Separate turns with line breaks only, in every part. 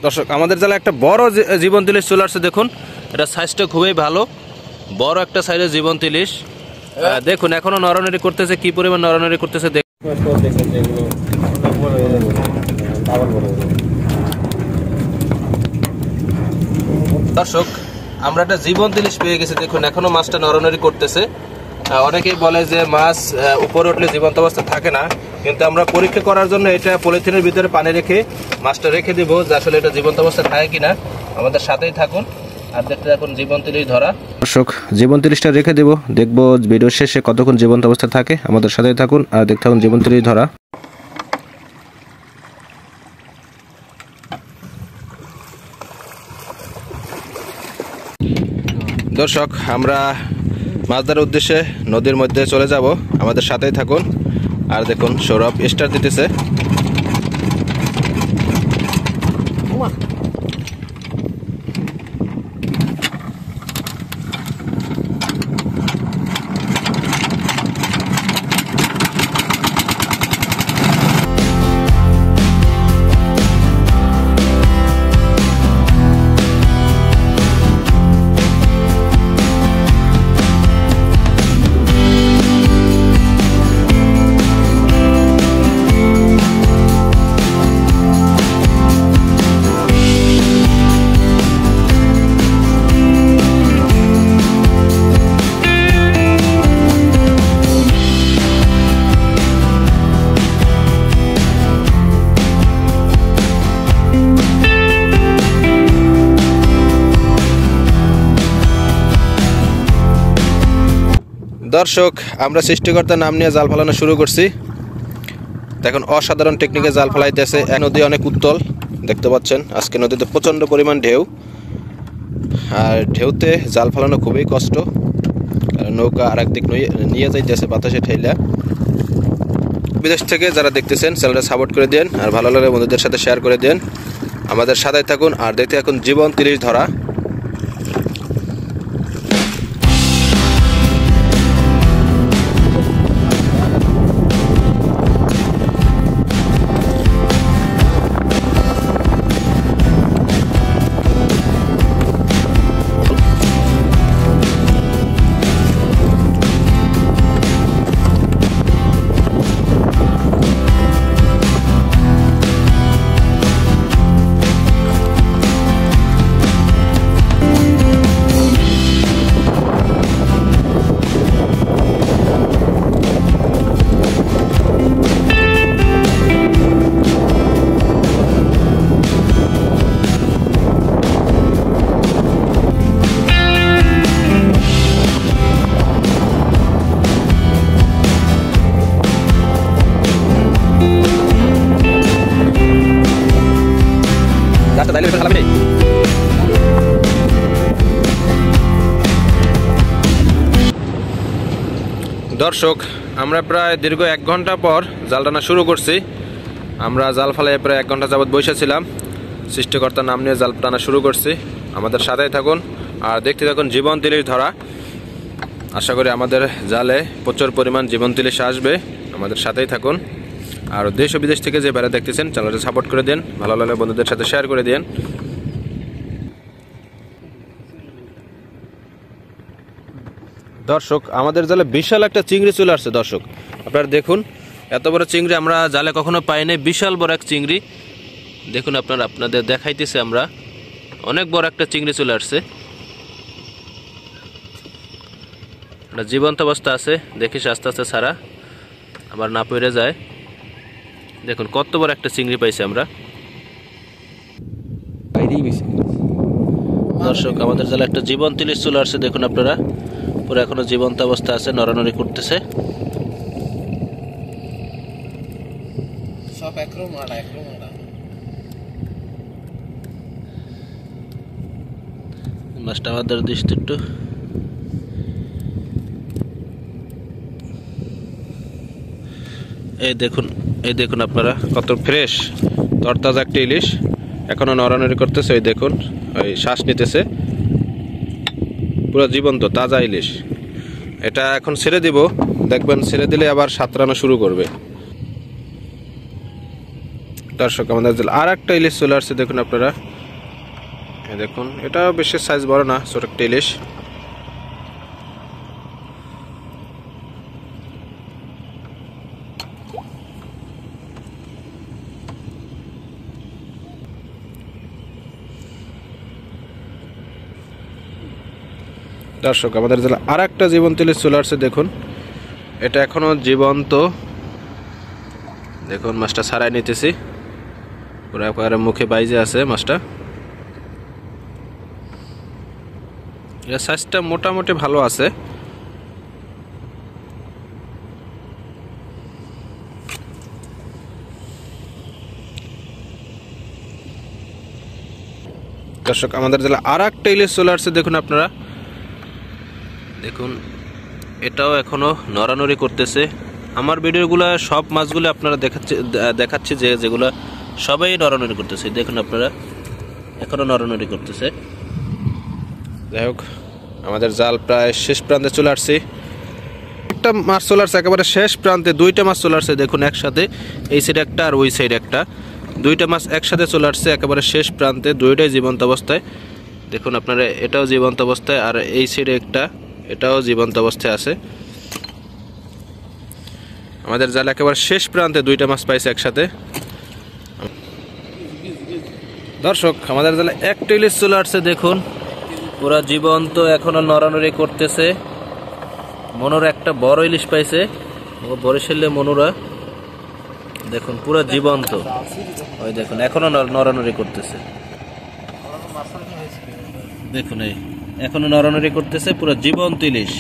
দর্শক আমাদের জালে একটা বড় জীবন্ত ইলিশ চলে আসছে। দেখুন এটা সাইজটা খুবই ভালো, বড় একটা সাইজের জীবন্ত ইলিশ। দেখুন এখনো নরনারি করতেছে, কি পরিমাণ নরনারি করতেছে। দর্শক আমরা একটা জীবন্ত ইলিশ পেয়ে গেছি। দেখুন এখনো মাছটা নরনারি করতেছে। অনেকেই বলে যে মাছ উপরে উঠলে জীবন্ত অবস্থা থাকে না, কিন্তু আমরা পরীক্ষা করার জন্য এটা পলিথিনের ভিতরে পানি রেখে মাছটা রেখে দিব যে আসলে এটা জীবন্ত অবস্থা থাকে কিনা। আমাদের সাথেই থাকুন আর দেখতে থাকুন জীবন্ত ইলিশ ধরা। দর্শক জীবন্ত ইলিশটা রেখে দেব, দেখবো ভিডিও শেষে কতক্ষণ জীবন্ত অবস্থা থাকে। আমাদের সাথেই থাকুন আর দেখতে থাকুন জীবন্ত ইলিশ ধরা। দর্শক আমরা মাছ ধরার উদ্দেশ্যে নদীর মধ্যে চলে যাব, আমাদের সাথেই থাকুন আর দেখুন সৌরভ স্টার দিতেছে। দর্শক আমরা সৃষ্টিকর্তার নাম নিয়ে জাল ফেলানো শুরু করছি। দেখুন অসাধারণ টেকনিকে জাল ফেলাইতেছে। নদী অনেক উত্তল দেখতে পাচ্ছেন। আজকে নদীতে প্রচণ্ড পরিমাণ ঢেউ, আর ঢেউতে জাল ফেলানো খুবই কষ্ট, কারণ নৌকা আর একদিক নিয়ে যাইতেছে বাতাসে ঠেলা। বিদেশ থেকে যারা দেখতেছেন চ্যানেলটা সাপোর্ট করে দেন আর ভালো লাগলে বন্ধুদের সাথে শেয়ার করে দেন। আমাদের সাথে থাকুন আর দেখতে থাকুন জীবন্ত ইলিশ ধরা। দর্শক আমরা প্রায় দীর্ঘ 1 ঘন্টা পর জাল টানা শুরু করছি। আমরা জাল ফেলায় প্রায় 1 ঘন্টা যাবৎ বসেছিলাম, সৃষ্টিকর্তার নাম নিয়ে জাল টানা শুরু করছি। আমাদের সাথেই থাকুন আর দেখতে থাকুন জীবন্ত ইলিশ ধরা। আশা করি আমাদের জালে প্রচুর পরিমাণ জীবন্ত ইলিশ আসবে। আমাদের সাথেই থাকুন আর দেশ ও বিদেশ থেকে যে বেড়া দেখতেছেন চ্যানেলটা সাপোর্ট করে দেন, ভালো লাগলে বন্ধুদের সাথে শেয়ার করে দেন। দর্শক আমাদের জালে বিশাল একটা চিংড়ি চলে আসছে। দর্শক আপনারা দেখুন এত বড় চিংড়ি আমরা জালে কখনো পাইনি। বিশাল বড় এক চিংড়ি দেখুন আপনাদের দেখাইতেছে। আমরা অনেক বড় একটা চিংড়ি চলে আসছে। এটা জীবন্ত অবস্থা আছে, দেখিস আস্তে আস্তে ছাড়া আবার না পড়ে যায়। দেখুন কত বড় একটা চিংড়ি পাইছি আমরা। দর্শক আমাদের জালে একটা জীবন্ত ইলিশ চলে আসছে। দেখুন আপনারা পুরো এখনো জীবন্ত অবস্থা আছে, নড়ানড়ি করতেছে। মাছটা আমাদের দৃষ্টি একটু এই দেখুন আপনারা কত ফ্রেশ তরতাজা একটা ইলিশ, এখনো নড়ানড়ি করতেছে। এই দেখুন ওই শ্বাস নিতেছে, পুরো জীবন্ত তাজা ইলিশ। এটা এখন ছেড়ে দিব, দেখবেন ছেড়ে দিলে আবার সাঁতরানো শুরু করবে। দর্শক আমাদের আর একটা ইলিশ চলে আসছে, দেখুন আপনারা। দেখুন এটা বেশি সাইজ বড় না, ছোট একটা ইলিশ। দর্শক আমাদের জেলা আর একটা জীবন্ত ইলিশ চলে আসছে, দেখুন এটা এখনো জীবন্ত। দেখুন মাছটা ছাড়াই নিতেছি, পুরো একেবারে মুখে বাইজে আছে মাছটা। এর সাইজটা মোটামুটি ভালো আছে। দর্শক আমাদের জেলা আর একটা ইলিশ চলে আসছে, দেখুন আপনারা। দেখুন এটাও এখনো নড়ানড়ি করতেছে। আমার ভিডিওগুলো সব মাছগুলো আপনারা দেখাচ্ছি যেগুলো সবাই নড়ানড়ি করতেছে। দেখুন আপনারা এখনো নড়ানড়ি করতেছে। যাই হোক আমাদের জাল প্রায় শেষ প্রান্তে চলে আসছি। একটা মাছ চলে আসছে একেবারে শেষ প্রান্তে, দুইটা মাছ চলে আসছে দেখুন একসাথে, এই সাইডে একটা আর ওই সাইডে একটা, দুইটা মাছ একসাথে চলে আসছে একেবারে শেষ প্রান্তে, দুইটাই জীবন্ত অবস্থায়। দেখুন আপনারা এটাও জীবন্ত অবস্থায়, আর এই সাইডে একটা, এটাও জীবন্ত অবস্থায় আছে। আমাদের জাল একেবারে শেষ প্রান্তে দুইটা মাছ পাইছে একসাথে। দর্শক আমাদের জালে একটা ইলিশ চলে আসছে, দেখুন পুরা জীবন্ত, এখনো নড়ানড়ি করতেছে। মনোরা একটা বড় ইলিশ পাইছে, বরিশালে মনোরা। দেখুন পুরা জীবন্ত, ওই দেখুন এখনো নড়ানড়ি করতেছে। দেখুন এই এখনো নড়ানড়ি করতেছে, পুরা জীবন্ত ইলিশ।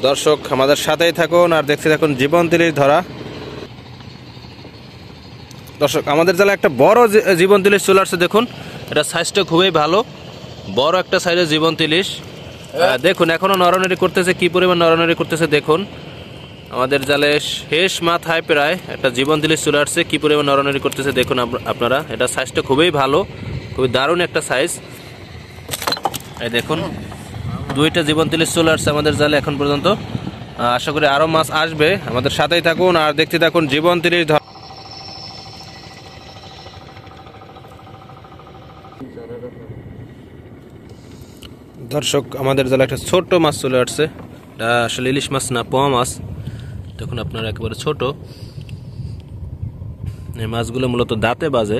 দর্শক আমাদের সাথেই থাকুন আর দেখতে থাকুন জীবন্ত ইলিশ ধরা। দর্শক আমাদের জালে একটা বড় জীবন্ত ইলিশ চলে আসছে, দেখুন এটা সাইজটা খুবই ভালো, বড় একটা সাইজের জীবন্ত ইলিশ। দেখুন এখনো নড়ানড়ি করতেছে, কি পরিমাণ নড়ানড়ি করতেছে। দেখুন আমাদের জালে শেষ মাথায় প্রায় একটা জীবন্ত ইলিশ চলে আসছে, কি পরিমাণ নড়ানড়ি করতেছে দেখুন আপনারা। এটা সাইজটা খুবই ভালো, খুবই দারুণ একটা সাইজ। এই দেখুন দুইটা জীবন্ত ইলিশ চলে আসছে আমাদের জালে এখন পর্যন্ত। আশা করি আরও মাছ আসবে, আমাদের সাথেই থাকুন আর দেখতে থাকুন জীবন্ত ইলিশ। দর্শক আমাদের জালে একটা ছোট মাছ চলে আসছে, এটা আসলে ইলিশ মাছ না, পোয়া মাছ। দেখুন আপনারা একেবারে ছোট, এই মাছগুলো মূলত দাঁতে বাজে।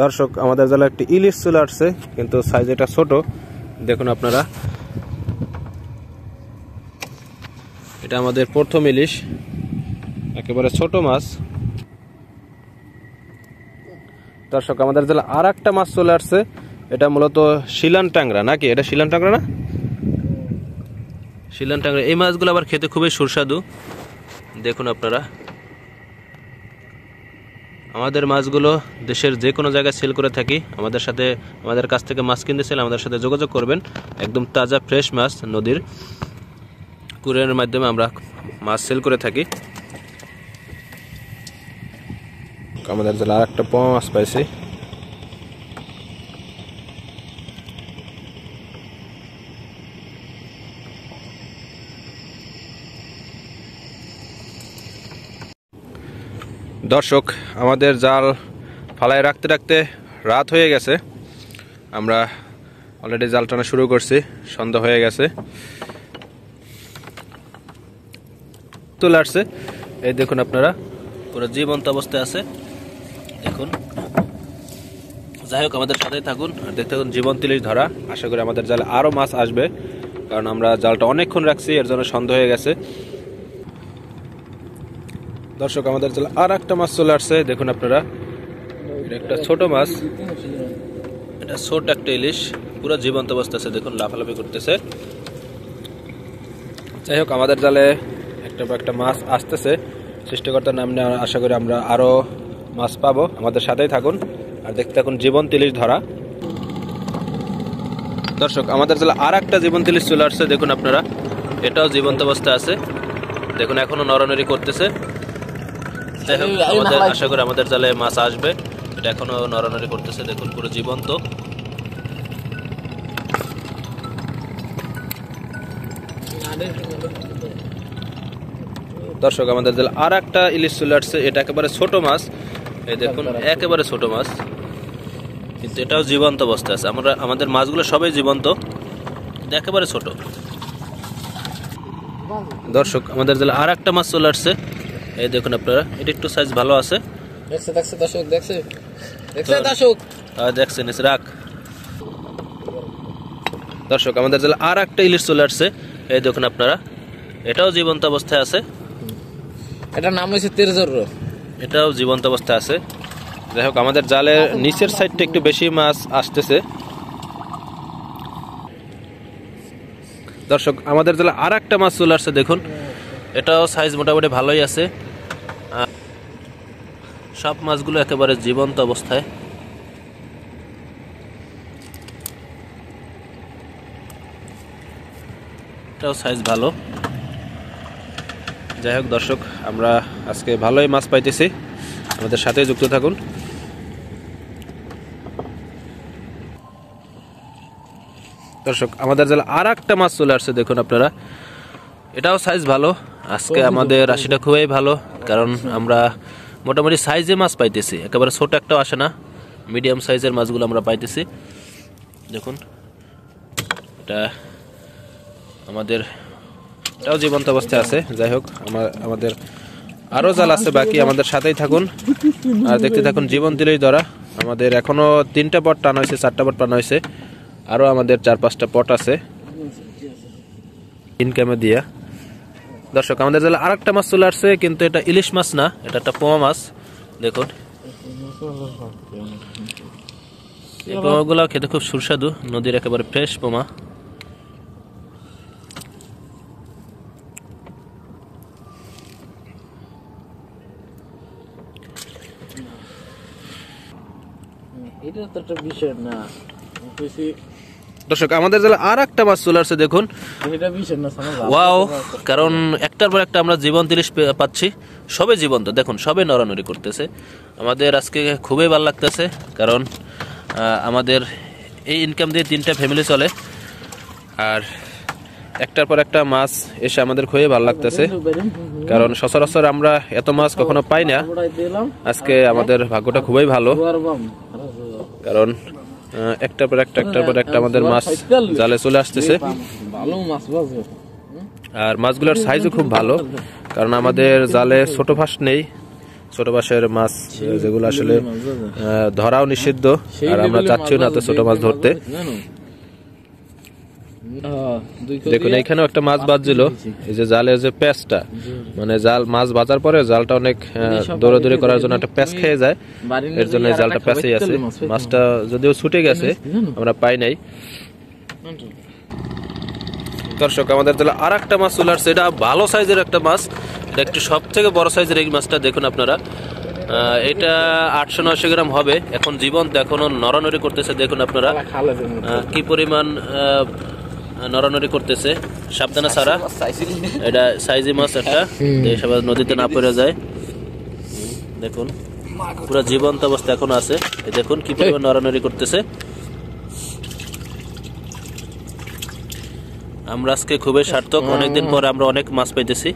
দর্শক আমাদের জালে একটি ইলিশ চলে আসছে, কিন্তু সাইজ এটা ছোট। দেখুন আপনারা এটা আমাদের প্রথম ইলিশ, একেবারে ছোট মাছ। দর্শক আমাদের জেলা আর একটা মাছ চলে আসছে, এটা মূলত শিলান ট্যাংরা নাকি, এটা শিলান ট্যাংরা না, শিলান ট্যাংরা। এই মাছগুলো আবার খেতে খুবই সুস্বাদু। দেখুন আপনারা আমাদের মাছগুলো দেশের যে কোনো জায়গায় সেল করে থাকি। আমাদের কাছ থেকে মাছ কিনতে চাইলে আমাদের সাথে যোগাযোগ করবেন। একদম তাজা ফ্রেশ মাছ নদীর, কুরিয়ারের মাধ্যমে আমরা মাছ সেল করে থাকি। আমাদের জেলা আর একটা পোয়া মাছ পাইছি। দর্শক আমাদের জাল ফালায় রাখতে রাখতে রাত হয়ে গেছে, আমরা অলরেডি জাল টানা শুরু করছি, সন্ধ্যা হয়ে গেছে। চলে আসছে এই দেখুন আপনারা, পুরো জীবন্ত অবস্থায় আছে দেখুন। যাই হোক আমাদের সাথেই থাকুন আর দেখতে থাকুন জীবন্ত ইলিশ ধরা। আশা করি আমাদের জালে আরও মাছ আসবে, কারণ আমরা জালটা অনেকক্ষণ রাখছি, এর জন্য সন্ধ্যা হয়ে গেছে। দর্শক আমাদের জালে আর একটা মাছ চলে আসছে, দেখুন আপনারা এটা একটা ছোট মাছ, এটা ছোট একটা ইলিশ, পুরো জীবন্ত অবস্থা আছে। দেখুন লাফালাফি করতেছে। যাই হোক আমাদের জালে একটা মাছ আসতেছে, সৃষ্টিকর্তার নাম নিয়ে আশা করি আমরা আরও মাছ পাবো। আমাদের সাথেই থাকুন আর দেখতে থাকুন জীবন্ত ইলিশ ধরা। দর্শক আমাদের জালে আর একটা জীবন্ত ইলিশ চলে আসছে, দেখুন আপনারা এটাও জীবন্ত অবস্থা আছে। দেখুন এখনো নড়ানড়ি করতেছে। যাই হোক আশা করি আমাদের জালে মাছ আসবে, এটা এখনো নড়ানড়ি করতেছে। দেখুন পুরো জীবন্ত। দর্শক আমাদের জালে আর একটা ইলিশ চলে আসছে, এটা একেবারে ছোট মাছ। এই দেখুন একেবারে ছোট মাছ, কিন্তু এটাও জীবন্ত অবস্থায় আছে। আমাদের মাছগুলো সবাই জীবন্ত, একেবারে ছোট। দর্শক আমাদের জালে আর একটা মাছ চলে আসছে, এই দেখুন আপনারা, এটা একটু সাইজ ভালো আছে। দেখছেন রাখ। দর্শক আমাদের জালে আর একটা ইলিশ চলে আসছে, এই দেখুন আপনারা, এটাও জীবন্ত অবস্থায় আছে।
এটার নাম হচ্ছে তেরজর,
এটাও জীবন্ত অবস্থায় আছে। যাই হোক আমাদের জালের নিচের সাইডটা একটু বেশি মাছ আসতেছে। দর্শক আমাদের জালে আর একটা মাছ চলে আসছে, দেখুন এটাও সাইজ মোটামুটি ভালোই আছে। সব মাছগুলো একেবারে জীবন্ত অবস্থায়। এটাও সাইজ ভালো। যাই হোক দর্শক, আমরা আজকে ভালোই মাছ পাইতেছি, আমাদের সাথে যুক্ত থাকুন। দর্শক আমাদের জালে আর একটা মাছ চলে আসছে, দেখুন আপনারা, এটাও সাইজ ভালো। আজকে আমাদের রাশিটা খুবই ভালো, কারণ আমরা মোটামুটি সাইজে মাছ পাইতেছি, একেবারে ছোট একটাও আসে না, মিডিয়াম সাইজের মাছগুলো আমরা পাইতেছি। দেখুন এটা আমাদের, এটাও জীবন্ত অবস্থায় আছে। যাই হোক আমাদের আরও জাল আছে বাকি, আমাদের সাথেই থাকুন আর দেখতে থাকুন। জীবন দিলেই ধরা। আমাদের এখনো 3টা পট টানা হয়েছে, 4টা পট টানা হয়েছে, আরও আমাদের 4-5টা পট আছে ইনকামে দিয়া। দর্শক আমাদের জালে আর একটা মাছ চলে আসছে, কিন্তু এটা ইলিশ মাছ না, এটা একটা পোমা মাছ। দেখুন এই পোমাগুলো খেতে খুব সুস্বাদু, নদীর একেবারে ফ্রেশ পোমা। দর্শক আমাদের জালে আর একটা মাছ চলে আসছে, দেখুন ওয়াও, কারণ একটার পর একটা আমরা জীবন্ত ইলিশ পাচ্ছি, সবে জীবন্ত। দেখুন সবে নড়ানড়ি করতেছে, আমাদের আজকে খুবই ভালো লাগতেছে, কারণ আমাদের এই ইনকাম দিয়ে 3টা ফ্যামিলি চলে, আর একটার পর একটা মাছ এসে আমাদের খুবই ভালো লাগতেছে, কারণ সচরাচর আমরা এত মাছ কখনো পাই না। আজকে আমাদের ভাগ্যটা খুবই ভালো, কারণ একটার পর একটা আমাদের মাছ জালে চলে আসতেছে, আর মাছগুলোর সাইজও খুব ভালো, কারণ আমাদের জালে ছোট ফাঁস নেই। ছোট ফাঁসের মাছ যেগুলো আসলে ধরাও নিষিদ্ধ, আর আমরা চাচ্ছিও না তো ছোট মাছ ধরতে। দেখুন এইখানেও একটা মাছ বাজছিল, এই যে জালের যে প্যাঁচটা, মানে জাল মাছ বাজার পরে জালটা অনেক দৌড়াদৌড়ি করার জন্য একটা প্যাঁচ খেয়ে যায়, এর জন্য এই জালটা প্যাঁচেই আছে। মাছটা যদিও ছুটে গেছে, আমরা পাই নাই। দর্শক আমাদের জালে আর একটা মাছ চলে আসছে, এটা ভালো সাইজের একটা মাছ, এটা একটু সব থেকে বড় সাইজের এই মাছটা। দেখুন আপনারা, এটা 800-900 গ্রাম হবে, এখন জীবন্ত, এখনো নড়ানড়ি করতেছে। দেখুন আপনারা কি পরিমাণ নড়ানড়ি করতেছে, সাবধানে ছাড়া। এটা সাইজি মাছ একটা, সবাই নদীতে না পড়ে যায়। দেখুন পুরো জীবন্ত অবস্থা এখন আছে, দেখুন কি পরিমাণ নড়ানড়ি করতেছে। আমরা আজকে খুবই সার্থক, অনেকদিন পরে আমরা অনেক মাছ পাইতেছি,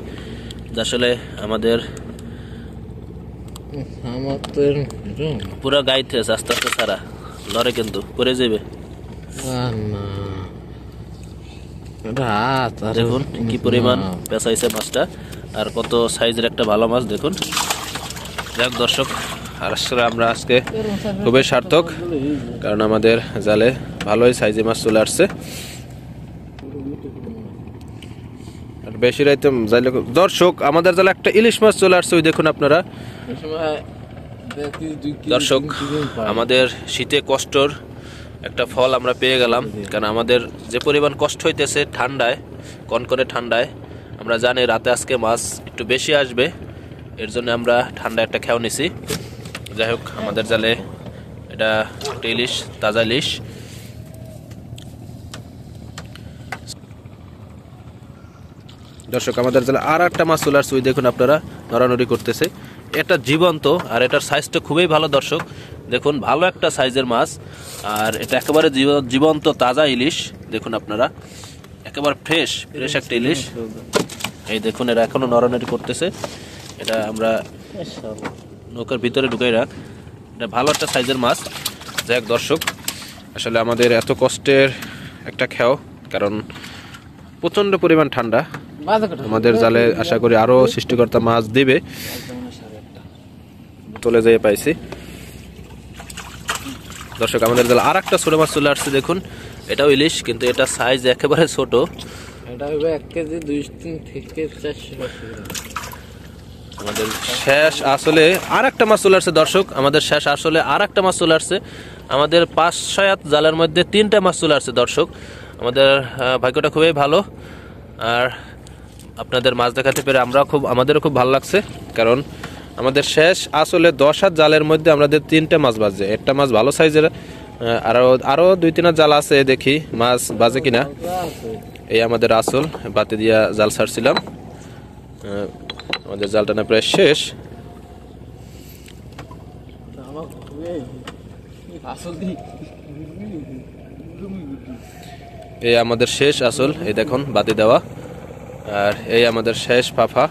আসলে আমাদের পুরো গাইতে আস্তে আস্তে ছাড়া লড়ে, কিন্তু পরে যাবে। দেখুন কি পরিমাণ পেঁচাইছে মাছটা, আর কত সাইজের একটা ভালো মাছ। দেখুন যাক দর্শক, আর আসলে আমরা আজকে খুবই সার্থক, কারণ আমাদের জালে ভালোই সাইজে মাছ চলে আসছে। বেশি রাইতে যাইলে দর্শক আমাদের জালে একটা ইলিশ মাছ চলে আসছে, ওই দেখুন আপনারা। দর্শক আমাদের শীতে কষ্টর একটা ফল আমরা পেয়ে গেলাম, কারণ আমাদের যে পরিমাণ কষ্ট হইতেছে ঠান্ডায়, কনকনে ঠান্ডায়, আমরা জানি রাতে আজকে মাছ একটু বেশি আসবে, এর জন্য আমরা ঠান্ডা একটা খেয়াও নিছি। যাই হোক আমাদের জালে এটা একটা ইলিশ, তাজা ইলিশ। দর্শক আমাদের জালে আর একটা মাছ চলে আসছে, ওই দেখুন আপনারা, নড়ানড়ি করতেছে। এটা জীবন্ত, আর এটার সাইজটা খুবই ভালো। দর্শক দেখুন ভালো একটা সাইজের মাছ, আর এটা একেবারে জীবন্ত তাজা ইলিশ। দেখুন আপনারা একেবারে ফ্রেশ একটা ইলিশ। এই দেখুন এরা এখনো নরনারি করতেছে। এটা আমরা নৌকার ভিতরে ঢুকাই রাখ। এটা ভালো একটা সাইজের মাছ। যাক দর্শক, আসলে আমাদের এত কষ্টের একটা খেও, কারণ প্রচণ্ড পরিমাণ ঠান্ডা। আমাদের জালে আশা করি আরও সৃষ্টিকর্তা মাছ দিবে। চলে যেয়ে পাইছি দর্শক, আমাদের জালে আর একটা ছোট মাছ চলে আসছে। দেখুন এটাও ইলিশ, কিন্তু এটা সাইজ একেবারে ছোট।
এটা হবে 1 কেজি 2-3 থেকে 400 গ্রাম।
আমাদের শেষ আসলে আর একটা মাছ চলে আসছে দর্শক। আমাদের শেষ আসলে আর একটা মাছ চলে আসছে। আমাদের 5-6 জালের মধ্যে 3টা মাছ চলে আসছে দর্শক। আমাদের ভাগ্যটা খুবই ভালো। আর আপনাদের মাছ দেখাতে পেরে আমাদেরও খুব ভালো লাগছে, কারণ আমাদের শেষ আসলে 10 হাত জালের মধ্যে আমাদের 3টে মাছ বাজে। একটা মাছ ভালো সাইজের, আরও 2-3 জাল আছে, দেখি মাছ বাজে কিনা। এই আমাদের আসল বাতি দিয়া জাল ছাড়ছিলাম। আমাদের জালটা না প্রায় শেষ। এই আমাদের শেষ আসল, এই দেখুন বাতি দেওয়া। আর এই আমাদের শেষ ফাফা।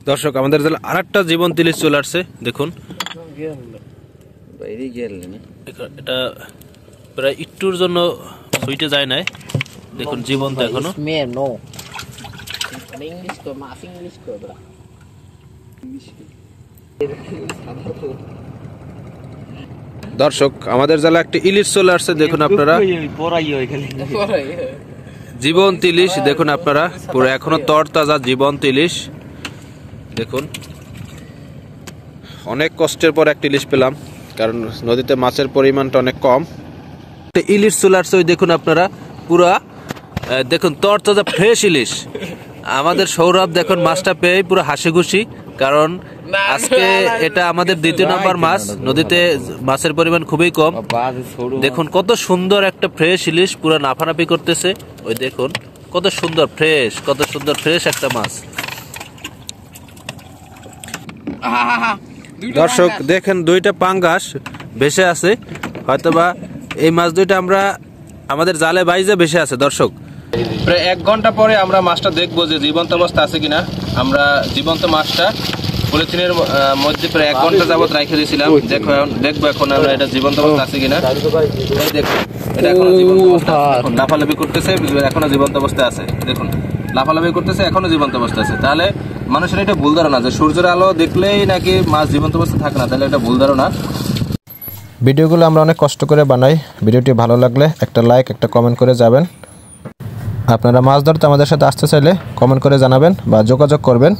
দর্শক আমাদের জালে আর একটা জীবন্ত ইলিশ চলে আসছে। দেখুন এটা প্রায় একটুর জন্য সুইটে যায় নাই। দেখুন জীবন্ত এখনো। দর্শক আমাদের জালে একটা ইলিশ চলে আসছে। দেখুন আপনারা জীবন্ত ইলিশ, দেখুন আপনারা পুরো এখনো তরতাজা জীবন্ত ইলিশ। দেখুন অনেক কষ্টের পর একটা ইলিশ পেলাম, কারণ নদীতে মাছের পরিমাণটা অনেক কম। ইলিশ চলে আসছে, ওই দেখুন আপনারা পুরা দেখুন তরতাজা ফ্রেশ ইলিশ। আমাদের সৌরভ দেখুন মাছটা পেয়ে পুরো হাসি খুশি, কারণ আজকে এটা আমাদের 2য় নম্বর মাছ। নদীতে মাছের পরিমাণ খুবই কম। দেখুন কত সুন্দর একটা ফ্রেশ ইলিশ, পুরো নাফানাফি করতেছে। ওই দেখুন কত সুন্দর ফ্রেশ একটা মাছ। দর্শক দেখেন 2টা পাঙ্গাস ভেসে আছে, হয়তোবা এই মাছ 2টা আমরা আমাদের জালে বাইজে ভেসে আছে। দর্শক প্রায় 1 ঘন্টা পরে আমরা মাছটা দেখবো যে জীবন্ত অবস্থা আছে কিনা। আমরা জীবন্ত মাছটা পলিথিনের মধ্যে প্রায় 1 ঘন্টা যাবত রেখে দিয়েছিলাম। দেখবো এখন আমরা এটা জীবন্ত অবস্থা আছে কিনা। দেখুন এটা এখনো জীবন্ত অবস্থা আছে, লাফালাফি করতেছে, এখনো জীবন্ত অবস্থায় আছে। দেখুন লাফালাফি করতেছে, এখনো জীবন্ত অবস্থা আছে। তাহলে মানুষের এটা ভুল ধারণা যে সূর্যের আলো দেখলেই নাকি মাছ জীবন্ত অবস্থা থাকে না, তাহলে এটা ভুল ধারণা। ভিডিওগুলো আমরা অনেক কষ্ট করে বানাই। ভিডিওটি ভালো লাগলে একটা লাইক, একটা কমেন্ট করে যাবেন। আপনারা মাছ ধরতে আমাদের সাথে আসতে চাইলে কমেন্ট করে জানাবেন বা যোগাযোগ করবেন।